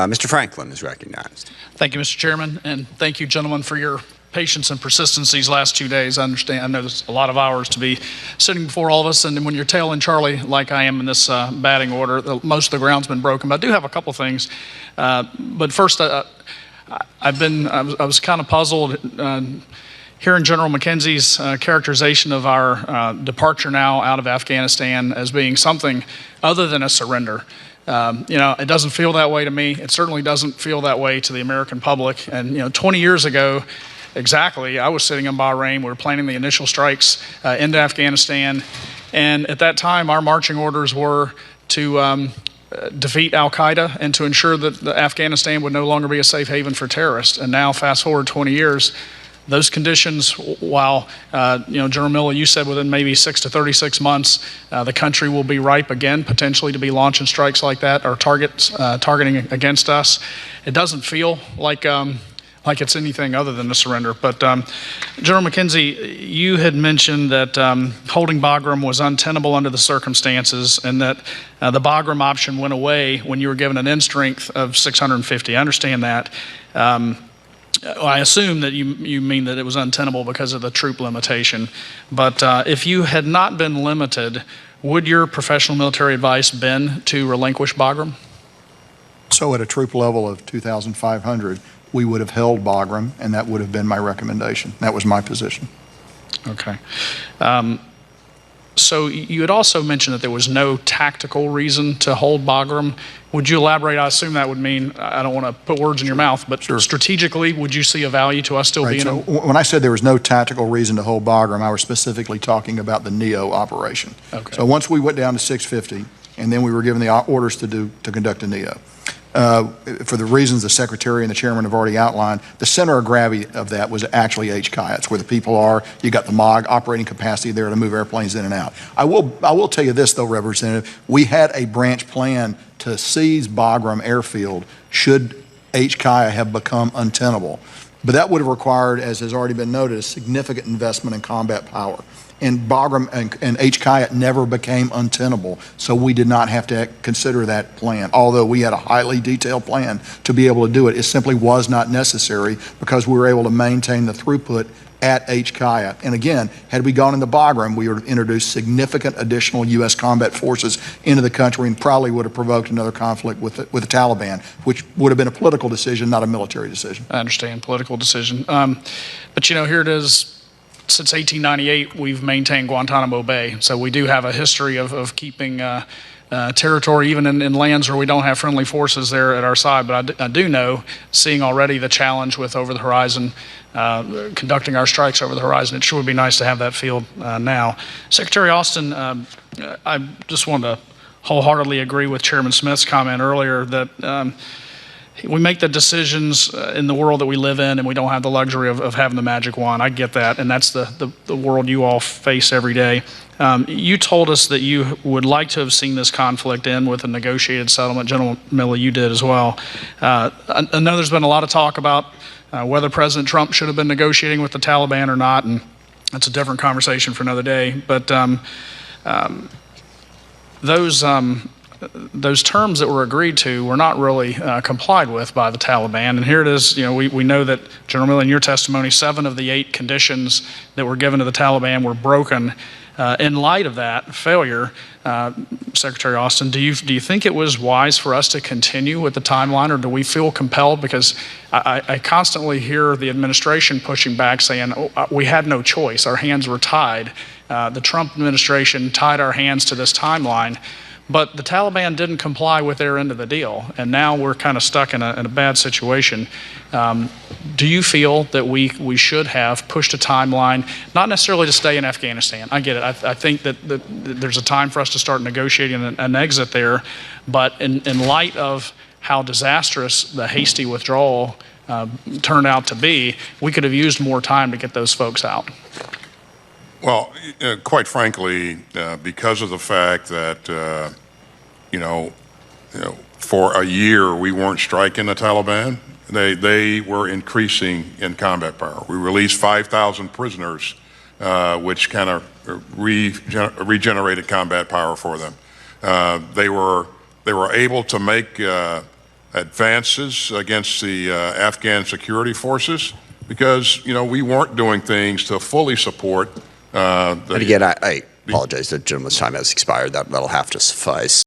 Mr. Franklin is recognized. Thank you, Mr. Chairman, and thank you, gentlemen, for your patience and persistence these last 2 days. I know there's a lot of hours to be sitting before all of us, and when you're tailing Charlie like I am in this batting order, most of the ground's been broken. But I do have a couple things. But first, I was kind of puzzled hearing General McKenzie's characterization of our departure now out of Afghanistan as being something other than a surrender. It doesn't feel that way to me. It certainly doesn't feel that way to the American public. And 20 years ago, exactly, I was sitting in Bahrain. We were planning the initial strikes into Afghanistan, and at that time, our marching orders were to defeat Al-Qaeda and to ensure that Afghanistan would no longer be a safe haven for terrorists. And now, fast forward 20 years. Those conditions, while, General Milley, you said within maybe 6 to 36 months, the country will be ripe again, potentially to be launching strikes like that or targeting against us. It doesn't feel like it's anything other than a surrender. But General McKenzie, you had mentioned that holding Bagram was untenable under the circumstances, and that the Bagram option went away when you were given an end strength of 650. I understand that. I assume that you mean that it was untenable because of the troop limitation. But if you had not been limited, would your professional military advice been to relinquish Bagram? So at a troop level of 2,500, we would have held Bagram, and that would have been my recommendation. That was my position. Okay. So you had also mentioned that there was no tactical reason to hold Bagram. Would you elaborate? I assume that would mean, I don't want to put words in your mouth, but sure. Strategically, would you see a value to us still being so when I said there was no tactical reason to hold Bagram, I was specifically talking about the NEO operation. Okay. So once we went down to 650, and then we were given the orders to conduct a NEO. For the reasons the Secretary and the Chairman have already outlined, the center of gravity of that was actually HKIA. It's where the people are. You got the MOG operating capacity there to move airplanes in and out. I will tell you this, though, Representative. We had a branch plan to seize Bagram Airfield should HKIA have become untenable. But that would have required, as has already been noted, a significant investment in combat power. And Bagram and HKIA never became untenable, so we did not have to consider that plan. Although we had a highly detailed plan to be able to do it, it simply was not necessary because we were able to maintain the throughput at HKIA. And again, had we gone into Bagram, we would have introduced significant additional U.S. combat forces into the country and probably would have provoked another conflict with the Taliban, which would have been a political decision, not a military decision. I understand, political decision. But here it is. Since 1898, we've maintained Guantanamo Bay, so we do have a history of keeping territory even in lands where we don't have friendly forces there at our side. But I do know, seeing already the challenge with over the horizon, conducting our strikes over the horizon, it sure would be nice to have that field now. Secretary Austin, I just want to wholeheartedly agree with Chairman Smith's comment earlier that we make the decisions in the world that we live in, and we don't have the luxury of having the magic wand. I get that, and that's the world you all face every day. You told us that you would like to have seen this conflict end with a negotiated settlement. General Milley, you did as well. I know there's been a lot of talk about whether President Trump should have been negotiating with the Taliban or not, and that's a different conversation for another day. But those terms that were agreed to were not really complied with by the Taliban. And here it is, we know that, General Milley, in your testimony, 7 of the 8 conditions that were given to the Taliban were broken. In light of that failure, Secretary Austin, do you think it was wise for us to continue with the timeline, or do we feel compelled? Because I constantly hear the administration pushing back, saying, we had no choice, our hands were tied. The Trump administration tied our hands to this timeline. But the Taliban didn't comply with their end of the deal, and now we're kind of stuck in a bad situation. Do you feel that we should have pushed a timeline, not necessarily to stay in Afghanistan? I get it. I think that there's a time for us to start negotiating an exit there, but in light of how disastrous the hasty withdrawal turned out to be, we could have used more time to get those folks out. Well, quite frankly, because of the fact that, for a year we weren't striking the Taliban, they were increasing in combat power. We released 5,000 prisoners, which kind of regenerated combat power for them. They were able to make advances against the Afghan security forces because, we weren't doing things to fully support And again, I apologize, the gentleman's time has expired. That'll have to suffice.